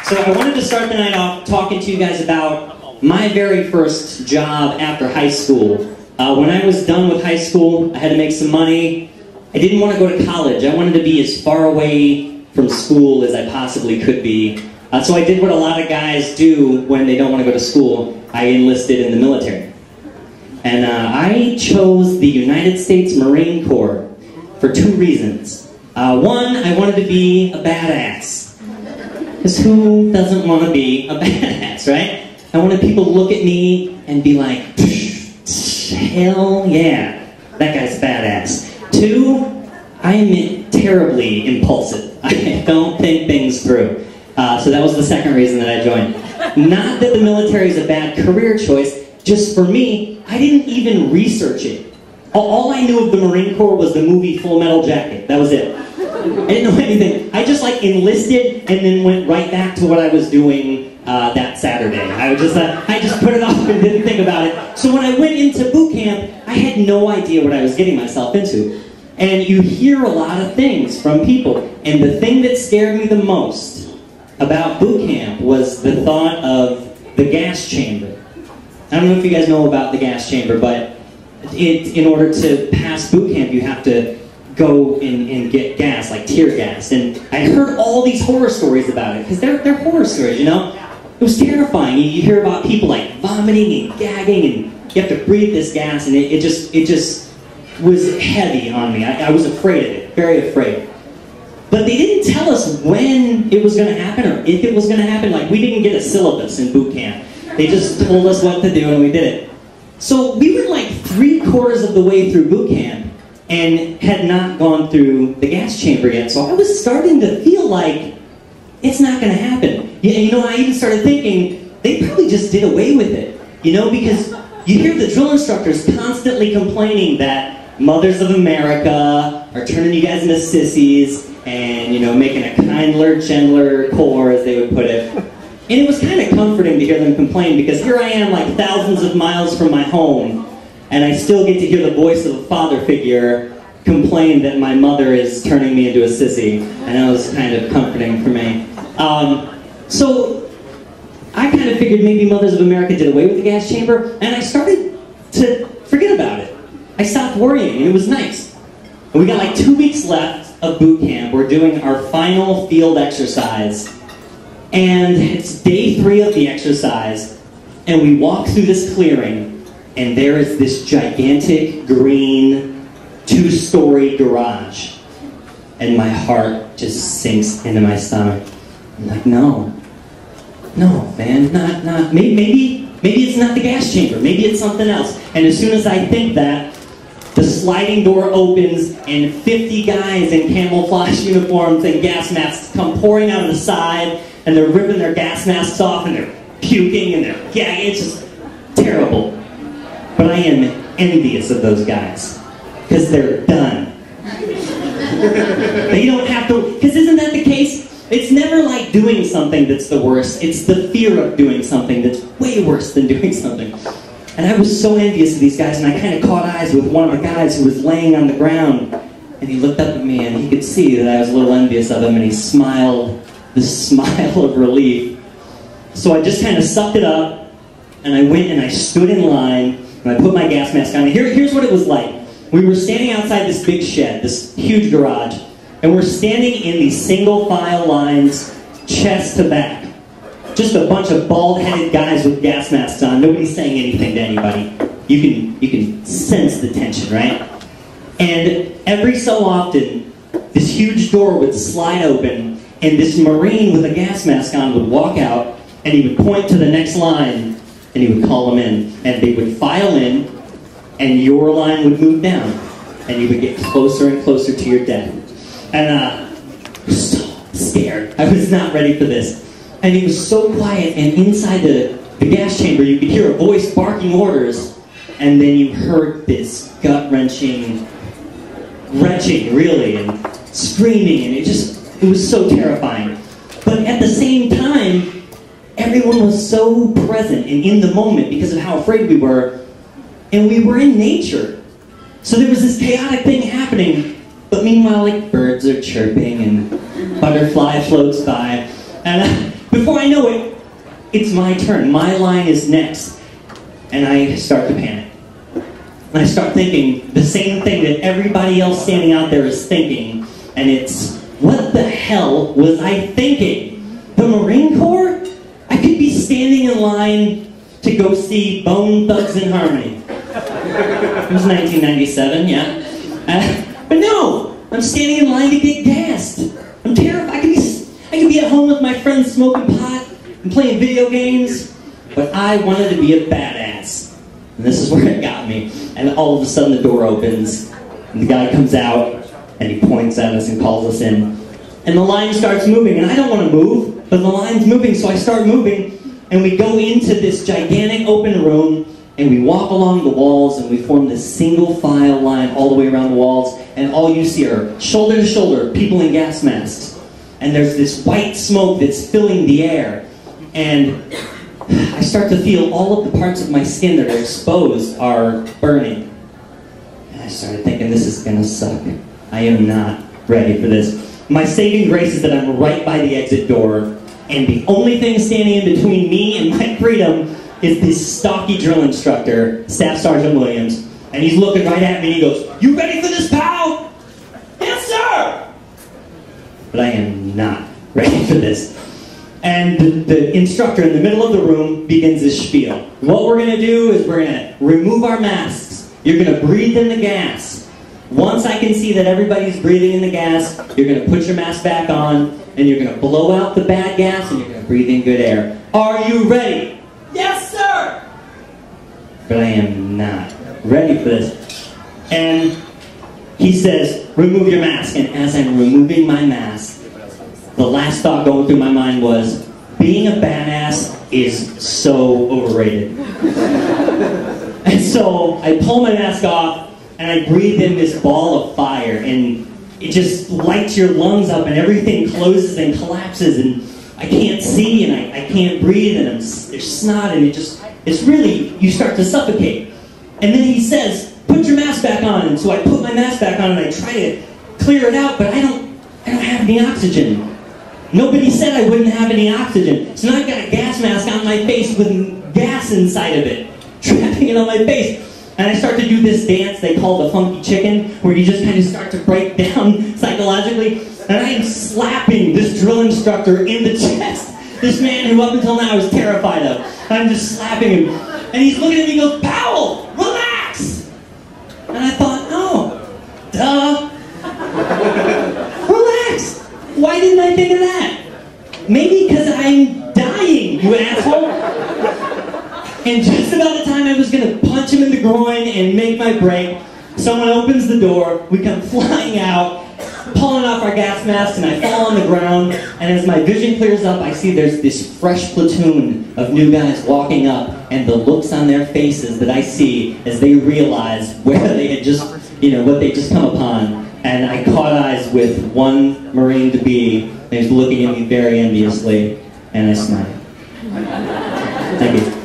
So I wanted to start the night off talking to you guys about my very first job after high school. When I was done with high school, I had to make some money. I didn't want to go to college. I wanted to be as far away from school as I possibly could be. So I did what a lot of guys do when they don't want to go to school. I enlisted in the military. And I chose the United States Marine Corps for two reasons. One, I wanted to be a badass. Because who doesn't want to be a badass, right? I wanted people to look at me and be like, hell yeah, that guy's badass. Two, I am terribly impulsive. I don't think things through. So that was the second reason that I joined. Not that the military is a bad career choice, just for me, I didn't even research it. All I knew of the Marine Corps was the movie Full Metal Jacket. That was it. I didn't know anything. I just like enlisted and then went right back to what I was doing that Saturday. I just put it off and didn't think about it. So when I went into boot camp, I had no idea what I was getting myself into. And you hear a lot of things from people. And the thing that scared me the most about boot camp was the thought of the gas chamber. I don't know if you guys know about the gas chamber, but in order to pass boot camp, you have to go and get gas, like tear gas. And I heard all these horror stories about it, because they're horror stories, you know? It was terrifying. You hear about people like vomiting and gagging, and you have to breathe this gas, and it just was heavy on me. I was afraid of it, very afraid. But they didn't tell us when it was going to happen, or if it was going to happen. Like, we didn't get a syllabus in boot camp. They just told us what to do, and we did it. So we were like 3/4 of the way through boot camp, and had not gone through the gas chamber yet. So I was starting to feel like it's not going to happen. You know, I even started thinking, they probably just did away with it. You know, because you hear the drill instructors constantly complaining that Mothers of America are turning you guys into sissies and, you know, making a kindler, gentler Corps, as they would put it. And it was kind of comforting to hear them complain, because here I am, like thousands of miles from my home, and I still get to hear the voice of a father figure complain that my mother is turning me into a sissy, and that was kind of comforting for me. So I kind of figured maybe Mothers of America did away with the gas chamber, and I started to forget about it. I stopped worrying, and it was nice. And we got like 2 weeks left of boot camp. We're doing our final field exercise, and it's day 3 of the exercise, and we walk through this clearing, and there is this gigantic green 2-story garage. And my heart just sinks into my stomach. I'm like, no, man, not, maybe it's not the gas chamber, maybe it's something else. And as soon as I think that, the sliding door opens and 50 guys in camouflage uniforms and gas masks come pouring out of the side, and they're ripping their gas masks off, and they're puking, and they're gagging. It's just terrible. But I am envious of those guys, because they're done. They don't have to, because isn't that the case? It's never like doing something that's the worst. It's the fear of doing something that's way worse than doing something. And I was so envious of these guys, and I kind of caught eyes with one of the guys who was laying on the ground, and he looked up at me, and he could see that I was a little envious of him, and he smiled this smile of relief. So I just kind of sucked it up, and I went and I stood in line, and I put my gas mask on. And here's what it was like. We were standing outside this big shed, this huge garage, and we're standing in these single file lines, chest to back. Just a bunch of bald-headed guys with gas masks on. Nobody's saying anything to anybody. You can sense the tension, right? And every so often, this huge door would slide open, and this Marine with a gas mask on would walk out, and he would point to the next line, and he would call them in, and they would file in, and your line would move down, and you would get closer and closer to your death. And I was so scared. I was not ready for this. And it was so quiet, and inside the gas chamber, you could hear a voice barking orders, and then you heard this gut-wrenching, retching, really, and screaming, and it was so terrifying. But at the same time, everyone was so present and in the moment because of how afraid we were, and we were in nature. So there was this chaotic thing happening, but meanwhile, like, birds are chirping and butterfly floats by. And before before I know it, it's my turn. My line is next. And I start to panic. And I start thinking the same thing that everybody else standing out there is thinking. And it's, what the hell was I thinking? The Marine Corps? I could be standing in line to go see Bone Thugs-n-Harmony. It was 1997, yeah. But no, I'm standing in line to get gassed. I'm terrified. I could be at home with my friends smoking pot and playing video games, but I wanted to be a badass. And this is where it got me. And all of a sudden the door opens, and the guy comes out, and he points at us and calls us in. And the line starts moving, and I don't want to move, but the line's moving, so I start moving, and we go into this gigantic open room, and we walk along the walls, and we form this single file line all the way around the walls, and all you see are shoulder to shoulder people in gas masks. And there's this white smoke that's filling the air, and I start to feel all of the parts of my skin that are exposed are burning. And I started thinking, this is gonna suck. I am not ready for this. My saving grace is that I'm right by the exit door, and the only thing standing in between me and my freedom is this stocky drill instructor, Staff Sergeant Lyons, and he's looking right at me and he goes, "You ready for this, pal?" "Yes, sir!" But I am not ready for this. And the instructor in the middle of the room begins this spiel. What we're going to do is we're going to remove our masks. You're going to breathe in the gas. Once I can see that everybody's breathing in the gas, you're going to put your mask back on, and you're going to blow out the bad gas, and you're going to breathe in good air. Are you ready? "Yes, sir!" But I am not ready for this. And he says, "Remove your mask." And as I'm removing my mask, the last thought going through my mind was, being a badass is so overrated. And so I pull my mask off, and I breathe in this ball of fire, and it just lights your lungs up, and everything closes and collapses, and I can't see, and I can't breathe, and there's snot, and it's really, you start to suffocate. And then he says, "Put your mask back on." And so I put my mask back on, and I try to clear it out, but I don't have any oxygen. Nobody said I wouldn't have any oxygen. So now I've got a gas mask on my face with gas inside of it, trapping it on my face. And I start to do this dance they call the funky chicken, where you just kind of start to break down psychologically. And I am slapping this drill instructor in the chest. This man who up until now I was terrified of. I'm just slapping him. And he's looking at me and goes, "Powell, relax!" And I thought, oh, duh. Relax. Why didn't I think of that? Maybe because I'm dying, you asshole. And just about the time I was going to punch him in the groin and make my break, someone opens the door, we come flying out, pulling off our gas masks, and I fall on the ground, and as my vision clears up, I see there's this fresh platoon of new guys walking up, and the looks on their faces that I see as they realize where they had just, what they just come upon. And I caught eyes with one Marine to be, and he was looking at me very enviously, and I smiled. Thank you.